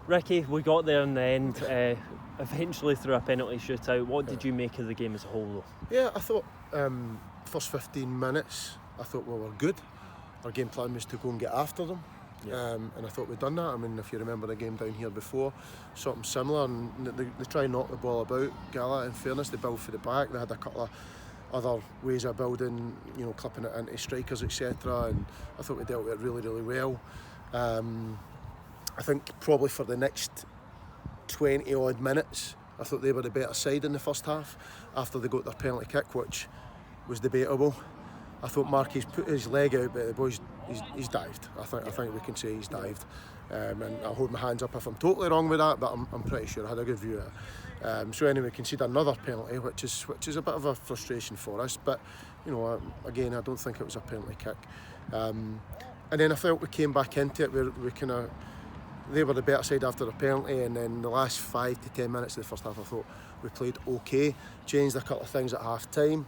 Ricky, we got there in the end, eventually through a penalty shootout. What did you make of the game as a whole, though? Yeah, I thought first 15 minutes, I thought we were good. Our game plan was to go and get after them. Yeah. And I thought we'd done that. I mean, if you remember the game down here before, something similar, and they try and knock the ball about. Gala, in fairness, they build for the back. They had a couple of other ways of building, you know, clipping it into strikers, etc. And I thought we dealt with it really, really well. I think probably for the next 20 odd minutes, I thought they were the better side in the first half after they got their penalty kick, which was debatable. I thought Marky's put his leg out, but the boys, he's dived. I think we can say he's dived. And I'll hold my hands up if I'm totally wrong with that, but I'm pretty sure I had a good view of it. So anyway, concede another penalty, which is a bit of a frustration for us. But you know, again, I don't think it was a penalty kick. And then I felt we came back into it. We kind of, they were the better side after the penalty, and then the last 5 to 10 minutes of the first half, I thought we played okay. Changed a couple of things at half time.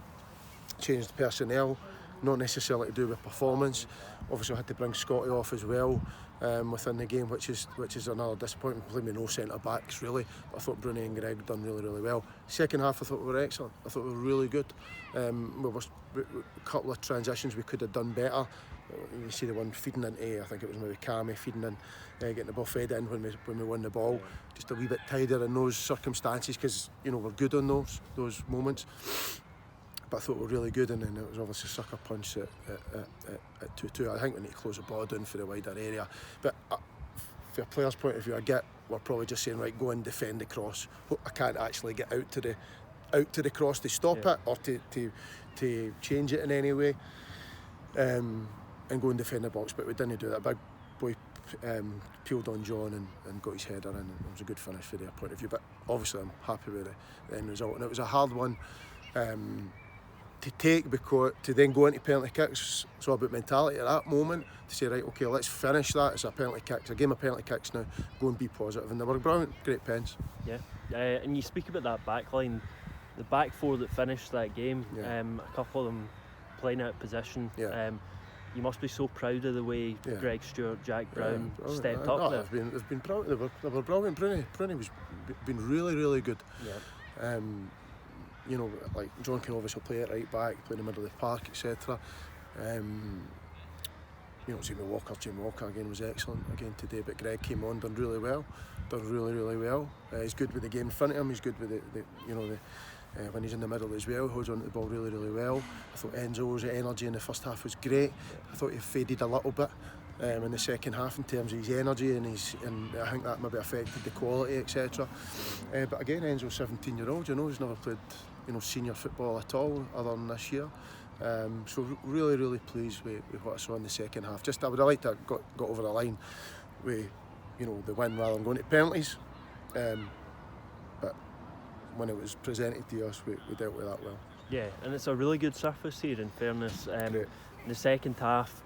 Changed the personnel. Not necessarily to do with performance. Obviously I had to bring Scotty off as well within the game, which is another disappointment. Playing with no centre backs really, but I thought Bruni and Greg done really, really well. Second half I thought we were excellent. I thought we were really good. A couple of transitions we could have done better. You see the one feeding into, I think it was maybe Cammy feeding in, getting the ball fed in when we won the ball. Just a wee bit tighter in those circumstances, because you know we're good on those moments. But I thought we were really good, and then it was obviously a sucker punch at 2-2. I think we need to close the ball down for the wider area. But from a player's point of view, I get we're probably just saying, right, go and defend the cross. I can't actually get out to the cross to stop it or to change it in any way, and go and defend the box. But we didn't do that. Big boy peeled on John and got his header in. It was a good finish from their point of view. But obviously I'm happy with the end result, and it was a hard one to take, because to then go into penalty kicks, it's all about mentality at that moment, to say, right, okay, let's finish that. It's a penalty kick, it's a game of penalty kicks now, go and be positive. And they were brilliant, great pens. Yeah, and you speak about that back line, the back four that finished that game, a couple of them playing out of position. You must be so proud of the way Greg Stewart, Jack Brown stepped up there. They've been proud. They were brilliant. Bruni was been really, really good. You know, like John can obviously play at right back, play in the middle of the park, etc. You know, Jamie Walker again was excellent again today, but Greg came on, done really well. He's good with the game in front of him. He's good with the when he's in the middle as well, holds on to the ball really, really well. I thought Enzo's energy in the first half was great. I thought he faded a little bit in the second half in terms of his energy, and I think that maybe affected the quality, etc. But again, Enzo's 17-year-old, you know, he's never played senior football at all other than this year. So really, really pleased with what I saw in the second half. Just I would have liked to have got over the line with the win rather than going to penalties. But when it was presented to us, we dealt with that well. Yeah, and it's a really good surface here, in fairness. In the second half,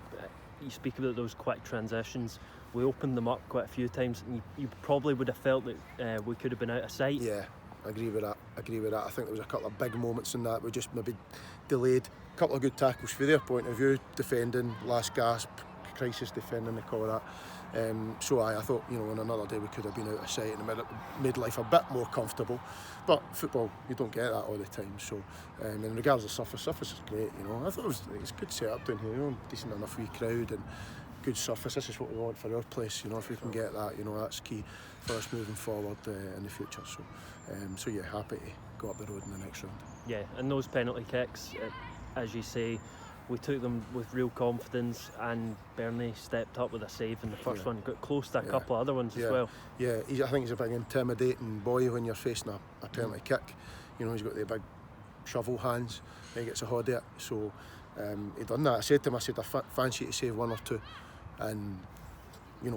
you speak about those quick transitions. We opened them up quite a few times, and you probably would have felt that we could have been out of sight. Yeah, I agree with that. I think there was a couple of big moments in that we just maybe delayed. A couple of good tackles from their point of view, defending, last gasp, crisis defending, they call that. So I thought, on another day we could have been out of sight and made life a bit more comfortable. But football, you don't get that all the time. So, in regards to surface is great. I thought it's a good setup down here. Decent enough wee crowd and good surface. This is what we want for our place. If we can get that, that's key for us moving forward in the future. So yeah, happy to go up the road in the next round. Yeah, and those penalty kicks, as you say, we took them with real confidence, and Bernie stepped up with a save in the first one, got close to a couple of other ones as well. Yeah, I think he's a big intimidating boy when you're facing a penalty kick. He's got the big shovel hands, he gets a hold of it. So he done that. I said to him, I fancy to save one or two, and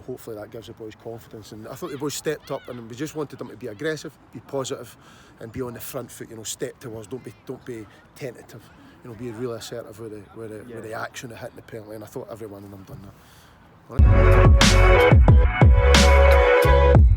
hopefully that gives the boys confidence. And I thought the boys stepped up, and we just wanted them to be aggressive, be positive, and be on the front foot. Step towards, don't be tentative. Be really assertive with the action of hitting the penalty, and I thought every one of them done that. All right.